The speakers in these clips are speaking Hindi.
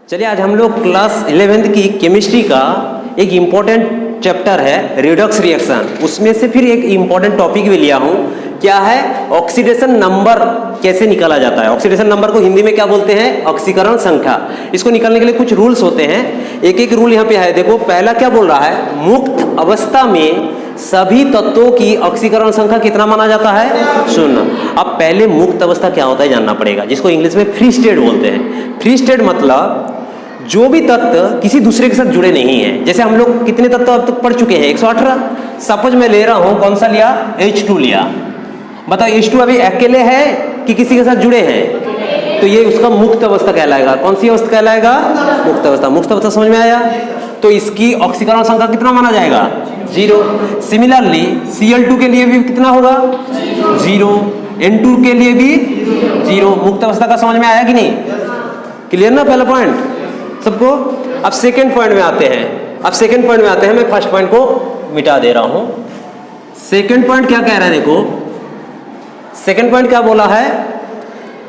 चलिए आज हम लोग क्लास 11th की केमिस्ट्री का एक इम्पॉर्टेंट चैप्टर है रिडॉक्स रिएक्शन, उसमें से फिर एक इम्पॉर्टेंट टॉपिक भी लिया हूँ। क्या है? ऑक्सीडेशन नंबर कैसे निकाला जाता है। ऑक्सीडेशन नंबर को हिंदी में क्या बोलते हैं? ऑक्सीकरण संख्या। इसको निकालने के लिए कुछ रूल्स होते हैं, एक एक रूल यहाँ पे है। देखो पहला क्या बोल रहा है, मुक्त अवस्था में सभी तत्वों की ऑक्सीकरण संख्या कितना माना जाता है? 0। अब पहले मुक्त अवस्था क्या होता है जानना पड़ेगा, जिसको इंग्लिश में फ्री स्टेट बोलते हैं। फ्री स्टेट मतलब जो भी तत्व किसी दूसरे के साथ जुड़े नहीं है। जैसे हम लोग कितने तत्व अब तक पढ़ चुके हैं? 118। सपोज मैं ले रहा हूं, कौन सा लिया? H2 लिया। बताओ H2 अभी अकेले है कि किसी के साथ जुड़े हैं? तो ये उसका मुक्त अवस्था कहलाएगा। कौन सी अवस्था कहलाएगा? मुक्त अवस्था। मुक्त अवस्था समझ में आया? तो इसकी ऑक्सीकरण संख्या कितना माना जाएगा? 0। सिमिलरली Cl2 के लिए भी कितना होगा? 0। N2 के लिए भी 0। मुक्त अवस्था का समझ में आया कि नहीं? क्लियर ना पहला पॉइंट सबको? अब सेकंड पॉइंट में आते हैं। मैं फर्स्ट पॉइंट को मिटा दे रहा हूं। सेकंड पॉइंट क्या कह रहा है? देखो सेकंड पॉइंट क्या बोला है,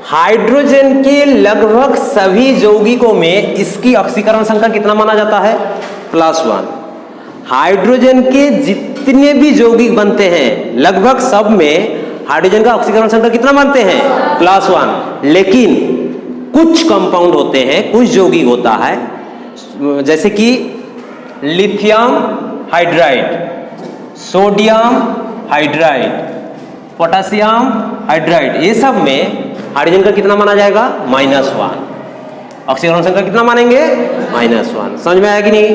हाइड्रोजन के लगभग सभी यौगिकों में इसकी ऑक्सीकरण संख्या कितना माना जाता है? +1। हाइड्रोजन के जितने भी यौगिक बनते हैं लगभग सब में हाइड्रोजन का ऑक्सीकरण संख्या कितना मानते हैं? +1। लेकिन कुछ कंपाउंड होते हैं, कुछ यौगिक होता है, जैसे कि lithium hydride, sodium hydride, potassium hydride, ये सब में हाइड्रोजन का कितना माना जाएगा? -1। ऑक्सीकरण संख्या कितना मानेंगे? -1। समझ में आया कि नहीं?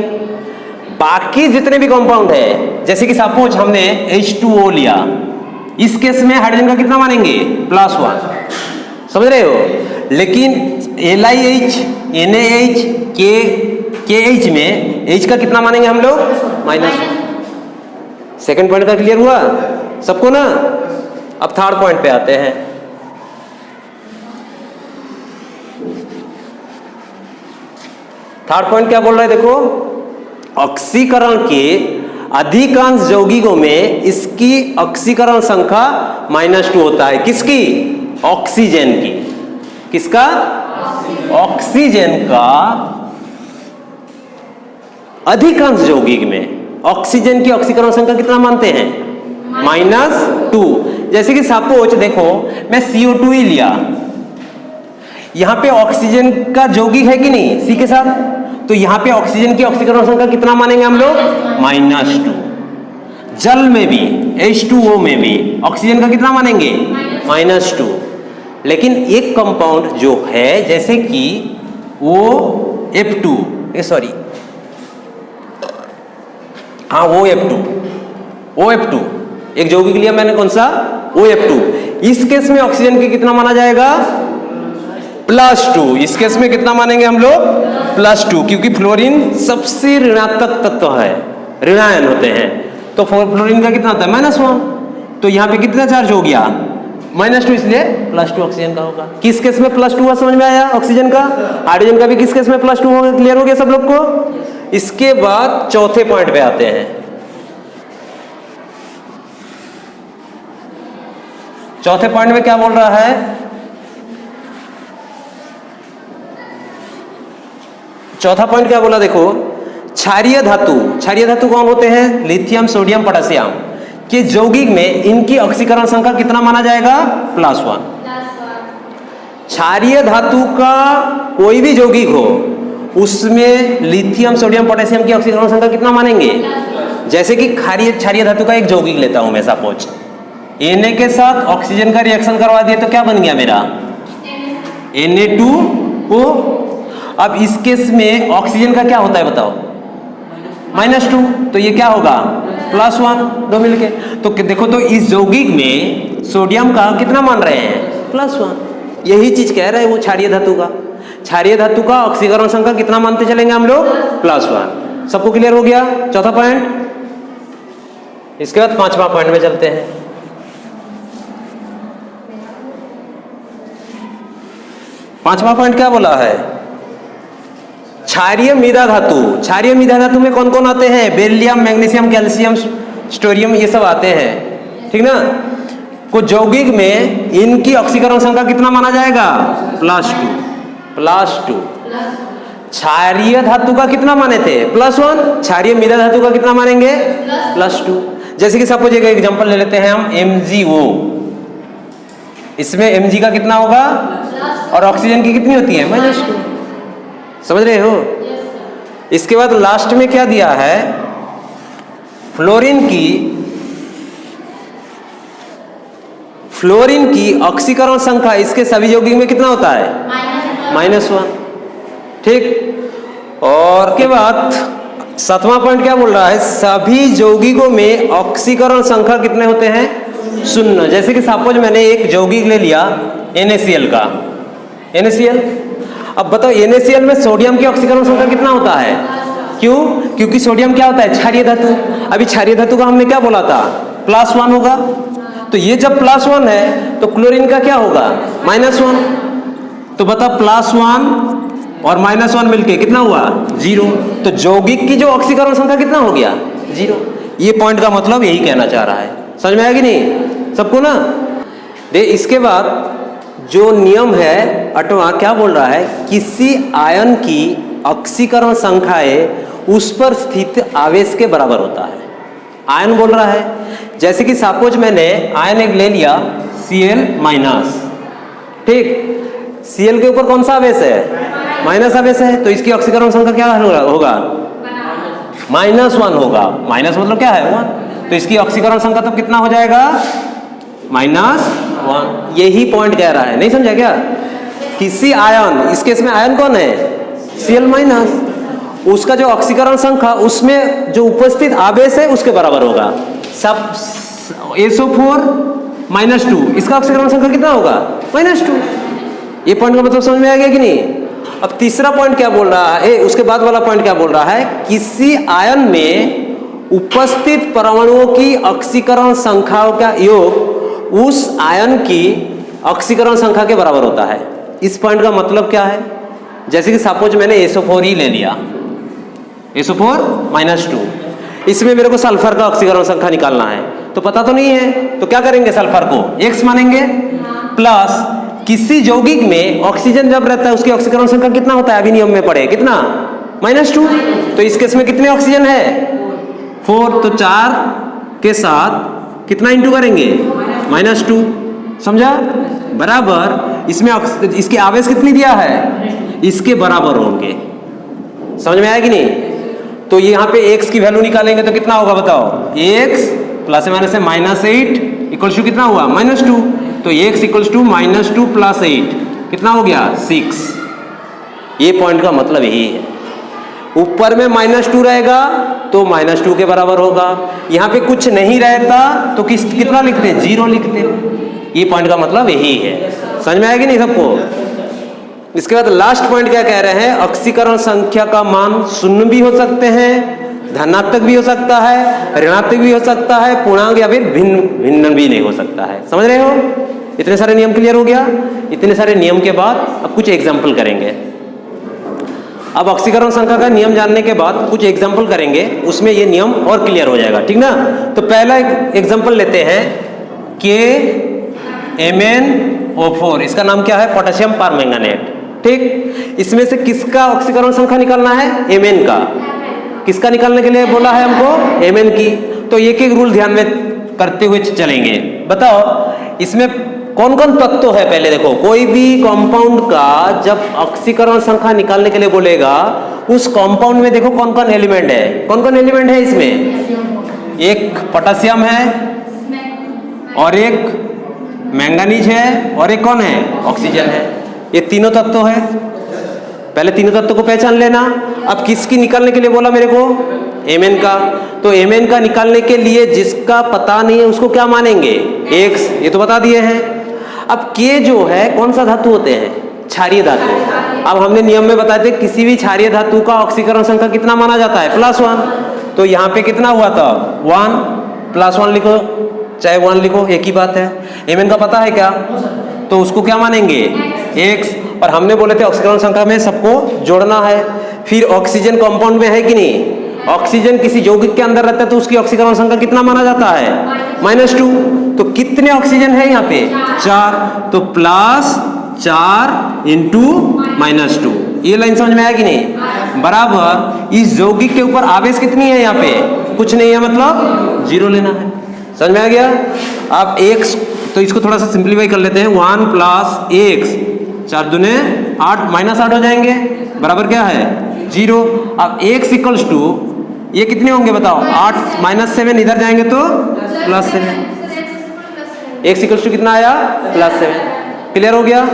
बाकी जितने भी कंपाउंड है, जैसे कि सपोज हमने H2O लिया, इस केस में हाइड्रोजन का कितना मानेंगे? +1। समझ रहे हो? लेकिन LiH, NaH, KH में H का कितना मानेंगे हम लोग? -1। सेकंड पॉइंट का क्लियर हुआ सबको ना? अब थर्ड पॉइंट पे आते हैं। थर्ड पॉइंट क्या बोल रहा है? देखो ऑक्सीकरण के अधिकांश यौगिकों में इसकी ऑक्सीकरण संख्या -2 होता है। किसकी? ऑक्सीजन की। किसका? ऑक्सीजन का अधिकांश यौगिक में ऑक्सीजन की ऑक्सीकरण संख्या कितना मानते हैं? -2। जैसे कि सपोज देखो मैं CO2 ही लिया, यहां पे ऑक्सीजन का यौगिक है कि नहीं C के साथ, तो यहां पे ऑक्सीजन की ऑक्सीकरण संख्या कितना मानेंगे हम लोग? -2। जल में भी H2O में भी ऑक्सीजन का कितना मानेंगे? -2। लेकिन एक कंपाउंड जो है जैसे कि OF2, OF2 एक यौगिक लिया मैंने, कौन सा? OF2। इस केस में ऑक्सीजन की कितना माना जाएगा? +2। इस केस में कितना मानेंगे हम लोग? +2, क्योंकि फ्लोरीन सबसे ऋणात्मक तत्व है, ऋणायन होते हैं। तो फ्लोरीन का कितना होता है? -1। तो यहाँ पे कितना चार्ज हो गया? -2, इसलिए +2 ऑक्सीजन का होगा। किस केस में +2 हुआ? समझ में आया? ऑक्सीजन का। हाइड्रोजन का भी किस केस में +2 होगा? क्लियर हो गया सब लोग को? इसके बाद चौथे पॉइंट पे आते हैं। चौथे पॉइंट में क्या बोल रहा है? चौथा पॉइंट क्या बोला? देखो क्षारीय धातु कौन होते हैं? लिथियम, सोडियम, पोटेशियम के यौगिक में इनकी ऑक्सीकरण संख्या कितना माना जाएगा? +1। क्षारीय धातु का कोई भी यौगिक हो, उसमें लिथियम, सोडियम, पोटेशियम की ऑक्सीकरण संख्या कितना मानेंगे? जैसे कि क्षारीय धातु का एक यौगिक लेता हूं मैं, सपोज Na के साथ ऑक्सीजन का रिएक्शन करवा दिया तो क्या बन गया मेरा? Na2O। अब इस केस में ऑक्सीजन का क्या होता है बताओ? -2। तो ये क्या होगा? +1, दो मिलके। तो देखो तो इस यौगिक में सोडियम का कितना मान रहे हैं? +1। यही चीज कह रहे हैं वो क्षारीय धातु का। क्षारीय धातु का ऑक्सीकरण संख्या कितना मानते चलेंगे हम लोग? +1। सबको क्लियर हो गया चौथा पॉइंट? इसके बाद पांचवा पॉइंट में चलते हैं। पांचवा पॉइंट क्या बोला है? क्षारीय मृदा धातु। क्षारीय मृदा धातु में कौन कौन आते हैं? बेरिलियम, मैग्नीशियम, कैल्शियम, स्टोरियम, ये सब आते हैं, ठीक ना? कुछ यौगिक में इनकी ऑक्सीकरण संख्या कितना माना जाएगा? +2। क्षारीय धातु का कितना माने थे? +1। क्षारीय मृदा धातु का कितना मानेंगे? +2। जैसे कि सपोज एक एग्जांपल ले लेते हैं हम MgO। इसमें Mg का कितना होगा और ऑक्सीजन की कितनी होती है? -2। समझ रहे हो? इसके बाद लास्ट में क्या दिया है? फ्लोरीन की ऑक्सीकरण संख्या इसके सभी यौगिक में कितना होता है? -1। ठीक। और के बाद 7वां पॉइंट क्या बोल रहा है? सभी यौगिकों में ऑक्सीकरण संख्या कितने होते हैं? 0। जैसे कि सपोज मैंने एक यौगिक ले लिया NaCl का। NaCl, अब बताओ NaCl में सोडियम की ऑक्सीकरण संख्या कितना होता है? क्यों? क्योंकि सोडियम क्या होता है? क्षारीय धातु। अभी क्षारीय धातु का हमने क्या बोला था? +1 होगा। तो ये जब +1 है तो क्लोरीन का क्या होगा? -1। तो बताओ +1 और -1 मिलके कितना हुआ? 0। तो यौगिक की जो ऑक्सीकरण संख्या कितना हो गया? 0। ये पॉइंट का मतलब यही कहना चाह रहा है। समझ में आया कि नहीं सबको ना? दे इसके बाद जो नियम है 8वां क्या बोल रहा है? किसी आयन की ऑक्सीकरण संख्या उस पर स्थित आवेश के बराबर होता है। आयन बोल रहा है। जैसे कि सपोज मैंने आयन एक ले लिया Cl-। ठीक। Cl के ऊपर कौन सा आवेश है? माइनस आवेश है। तो इसकी ऑक्सीकरण संख्या क्या होगा? -1 होगा। माइनस मतलब क्या है? 1। तो इसकी ऑक्सीकरण संख्या तो कितना हो जाएगा? -1। यही पॉइंट कह रहा है। नहीं समझा क्या? किसी आयन, इस केस में आयन कौन है? Cl-, उसका जो ऑक्सीकरण संख्या उसमें जो उपस्थित आवेश है उसके बराबर होगा। सब SO4 -2, इसका ऑक्सीकरण संख्या कितना होगा? -2। ये पॉइंट का मतलब समझ में आ गया कि नहीं? अब तीसरा पॉइंट क्या बोल रहा है? उसके बाद वाला पॉइंट क्या बोल रहा है? किसी आयन में उपस्थित परमाणुओं की ऑक्सीकरण संख्याओं का योग उस आयन की ऑक्सीकरण संख्या के बराबर होता है। इस पॉइंट का मतलब क्या है? जैसे कि सपोज मैंने SO4 ही ले लिया, SO4 -2। इसमें मेरे को सल्फर का ऑक्सीकरण संख्या निकालना है। तो पता तो नहीं है, तो क्या करेंगे? सल्फर को X मानेंगे प्लस किसी यौगिक में ऑक्सीजन जब रहता है उसकी ऑक्सीकरण संख्या कितना होता है? अभी नियम में पढ़े कितना? -2। तो इस केस में कितने ऑक्सीजन है? 4। तो 4 के साथ कितना इंटू करेंगे? -2। समझा? बराबर इसमें इसके आवेश कितनी दिया है? इसके बराबर होंगे। समझ में आया कि नहीं? तो यहाँ पे x की वैल्यू निकालेंगे तो कितना होगा बताओ? x + -8 इक्वल्स टू कितना हुआ? -2। तो x इक्वल्स टू -2 + 8 कितना हो गया? 6। ये पॉइंट का मतलब यही है। ऊपर में -2 रहेगा तो -2 के बराबर होगा। यहाँ पे कुछ नहीं रहता तो कितना लिखते? 0 लिखते। ये पॉइंट का मतलब यही है। समझ में आया कि नहीं सबको? इसके बाद लास्ट पॉइंट क्या कह रहे हैं? ऑक्सीकरण संख्या का मान 0 भी हो सकते हैं, धनात्मक भी हो सकता है, ऋणात्मक भी हो सकता है, पूर्णांक या फिर भिन्न भी नहीं हो सकता है। समझ रहे हो? इतने सारे नियम क्लियर हो गया? इतने सारे नियम के बाद अब कुछ एग्जाम्पल करेंगे। अब ऑक्सीकरण संख्या का नियम जानने के बाद कुछ एग्जाम्पल करेंगे, उसमें ये नियम और क्लियर हो जाएगा। ठीक ना? तो पहला एग्जाम्पल लेते हैं KMnO4। इसका नाम क्या है? Potassium permanganate. ठीक। इसमें से किसका ऑक्सीकरण संख्या निकालना है? Mn का। किसका निकालने के लिए बोला है हमको? Mn की। तो एक एक रूल ध्यान में करते हुए चलेंगे। बताओ इसमें कौन कौन तत्व है? पहले देखो, कोई भी कंपाउंड का जब ऑक्सीकरण संख्या निकालने के लिए बोलेगा उस कंपाउंड में देखो कौन कौन एलिमेंट है। कौन कौन एलिमेंट है इसमें? एक पोटेशियम है और एक मैंगनीज है और एक कौन है? ऑक्सीजन है। ये तीनों तत्व है। पहले तीनों तत्व को पहचान लेना। अब किसकी निकालने के लिए बोला मेरे को? Mn का। तो Mn का निकालने के लिए जिसका पता नहीं है उसको क्या मानेंगे? X। ये तो बता दिए हैं। अब K जो है कौन सा धातु होते हैं? क्षारीय धातु। अब हमने नियम में बताए थे किसी भी क्षारीय धातु का ऑक्सीकरण संख्या कितना माना जाता है? +1। तो यहाँ पे कितना हुआ था? 1 + 1 लिखो, चाहे 1 लिखो, एक ही बात है। Mn का पता है क्या? तो उसको क्या मानेंगे? X। और हमने बोले थे ऑक्सीकरण संख्या में सबको जोड़ना है। फिर ऑक्सीजन कंपाउंड में है कि नहीं? ऑक्सीजन किसी यौगिक के अंदर रहता है तो उसकी ऑक्सीकरण संख्या कितना माना जाता है? -2। तो कितने ऑक्सीजन है यहाँ पे? 4। तो +4 × -2। ये लाइन समझ में आया कि नहीं? बराबर इस यौगिक के ऊपर आवेश कितनी है, यहाँ पे कुछ नहीं है, मतलब 0 लेना है। समझ में आ गया? अब x, तो इसको थोड़ा सा सिंप्लीफाई कर लेते हैं। 1 + x, 4 दूने 8, -8 हो जाएंगे, बराबर क्या है 0। अब x इक्वल्स टू ये कितने होंगे बताओ, 8 -7 इधर जाएंगे तो +7। x इक्वल्स टू कितना आया, +7। क्लियर हो गया?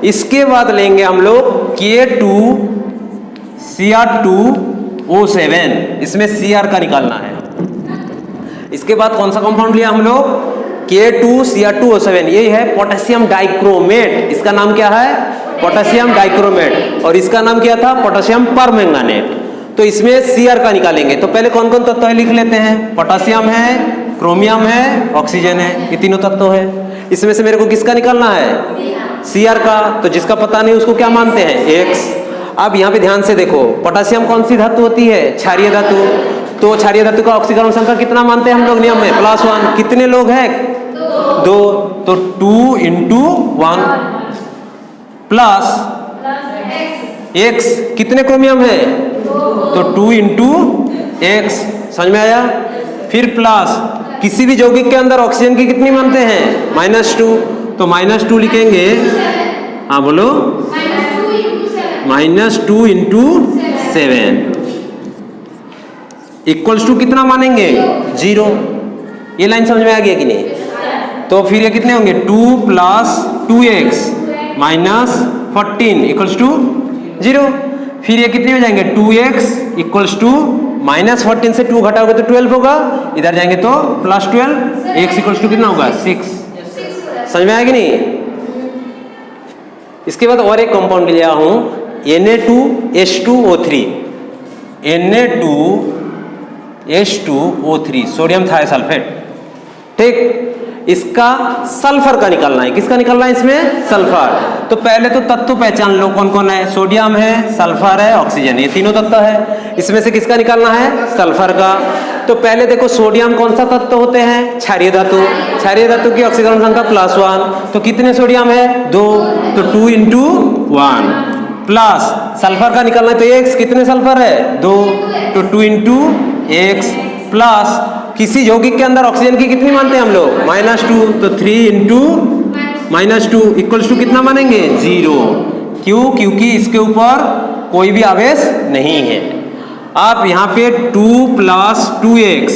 इसके बाद लेंगे हम लोग K2Cr2O7, इसमें Cr का निकालना है। इसके बाद कौन सा कंपाउंड लिया हम लोग, K2Cr2O7, ये है पोटेशियम डाइक्रोमेट। इसका नाम क्या है, पोटेशियम डाइक्रोमेट, और इसका नाम क्या था, पोटेशियम परमैंगनेट। तो इसमें Cr का निकालेंगे। तो पहले कौन कौन तत्व है लिख लेते हैं। पोटेशियम है, क्रोमियम है, ऑक्सीजन है, ये तीनों तत्व है। इसमें से मेरे को किसका निकालना है, Cr का। तो जिसका पता नहीं उसको क्या मानते हैं, X। अब यहाँ पे ध्यान से देखो, पोटेशियम कौन सी धातु होती है, क्षारीय धातु। तो क्षारीय धातु का ऑक्सीकरण संख्या कितना मानते हैं हम लोग नियम में, +1। कितने लोग हैं, 2। तो 2 × 1 प्लस x, कितने क्रोमियम है, तो 2 × x। समझ में आया? फिर प्लस किसी भी यौगिक के अंदर ऑक्सीजन की कितनी मानते हैं, -2। तो -2 लिखेंगे, हाँ बोलो, -2 × 7 इक्वल्स टू कितना मानेंगे, 0। ये लाइन समझ में आ गया कि नहीं? तो फिर ये कितने होंगे, 2 + 2x -14 इक्वल्स टू 0। फिर ये कितने हो जाएंगे, 2x इक्वल्स टू -14 से 2 घटाओगे तो 12 होगा, इधर जाएंगे तो +12, x इक्वल्स टू कितना होगा, 6। समझ में आया कि नहीं? इसके बाद और एक कंपाउंड लिया हूं, Na2H2O3, Na2H2O3 सोडियम थायोसल्फेट। ठीक, इसका सल्फर का निकालना है। किसका निकालना है इसमें, सल्फर। तो पहले तो तत्व पहचान लो कौन कौन है, सोडियम है, सल्फर है, ऑक्सीजन, ये तीनों तत्व है। इसमें से किसका निकालना है, सल्फर का। तो पहले देखो सोडियम कौन सा तत्व होते हैं, क्षारीय धातु। क्षारीय धातु की ऑक्सीकरण संख्या +1। तो कितने सोडियम है, 2। तो 2 × 1 प्लस सल्फर का निकालना है, तो x, कितने सल्फर है, 2। तो 2 × x प्लस किसी यौगिक के अंदर ऑक्सीजन की कितनी मानते हैं हम लोग, -2। तो 3 × -2 इक्वल्स टू कितना मानेंगे, 0। क्यों, क्योंकि इसके ऊपर कोई भी आवेश नहीं है। आप यहाँ पे 2 + 2x,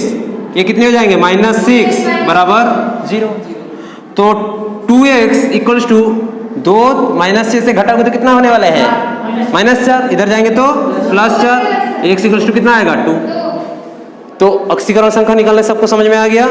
ये कितने हो जाएंगे, -6 बराबर 0। तो 2x इक्वल्स टू 2 -6 से घटाओगे तो कितना होने वाले हैं, -4। इधर जाएंगे तो +4, x इक्वल्स टू कितना आएगा, 2। तो ऑक्सीकरण संख्या निकालने सबको समझ में आ गया।